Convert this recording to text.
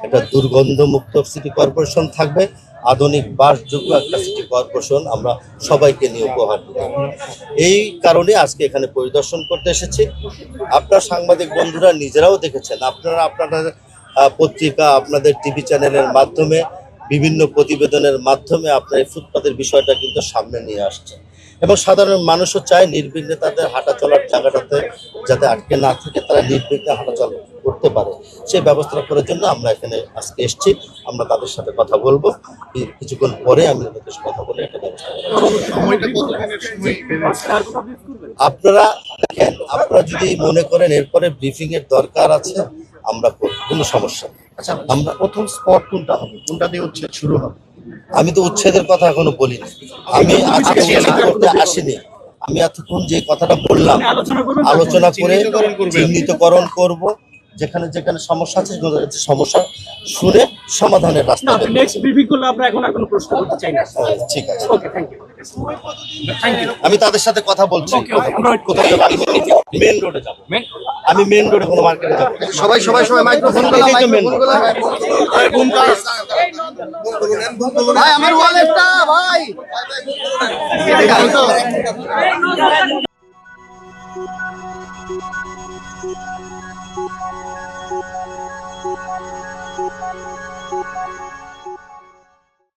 একটা দুর্গন্ধমুক্ত city corporation থাকবে, আধুনিক বাসযোগ্য একটা সিটি কর্পোরেশন আমরা সবাইকে নিয়ে উপহার দেব। এই কারণে আজকে এখানে পরিদর্শন করতে এসেছি। আপনার সাংবাদিক বন্ধুরা নিজেরাও দেখেছেন, আপনারা আপনাদের পত্রিকা, আপনাদের টিভি চ্যানেলের মাধ্যমে, বিভিন্ন প্রতিবেদনের মাধ্যমে আপনার এই ফুটপাতের বিষয়টা কিন্তু সামনে নিয়ে আসছে এবং সাধারণ মানুষও চায় নির্বিঘ্নে তাদের হাঁটা চলার জায়গাটাতে যাতে আটকে না থাকে, তারা নির্বিঘ্নে হাঁটাচলা করতে পারে, সেই ব্যবস্থা করার জন্য আমরা এখানে আজকে এসেছি। আমরা তাদের সাথে কথা বলবো, কিছুক্ষণ পরে আমি তাদের সাথে কথা বলে একটা ব্যবস্থা আপনারা দেখেন, আপনারা যদি মনে করেন এরপরে ব্রিফিং এর দরকার আছে আমরা করব, কোনো সমস্যা নেই। আচ্ছা, আমরা প্রথম স্পট কোনটা হবে, কোনটা দিয়ে উচ্ছেদ শুরু হবে? আমি তো উচ্ছেদের কথা এখনো বলিনি, আমি আজকে উচ্ছেদ করতে আসিনি। আমি এতক্ষণ যে কথাটা বললাম আলোচনা করে চিহ্নিতকরণ করব, যেখানে যেখানে সমস্যা আছে সমস্যা শুনে সমাধানের রাস্তা বের করব। নেক্সট ব্রিফিং করলে আমরা এখন আর কোনো প্রশ্ন করতে চাই না। ঠিক আছে, ওকে, থ্যাংক ইউ। আমি তাদের সাথে কথা বলছি। কোথায় যাবো? মেন রোডে যাবো। আমি মেন রোডে কোনো মার্কেটে যাবো। সবাই মাইক্রোফোন ভাই, আমার ওয়ালেটটা ভাই।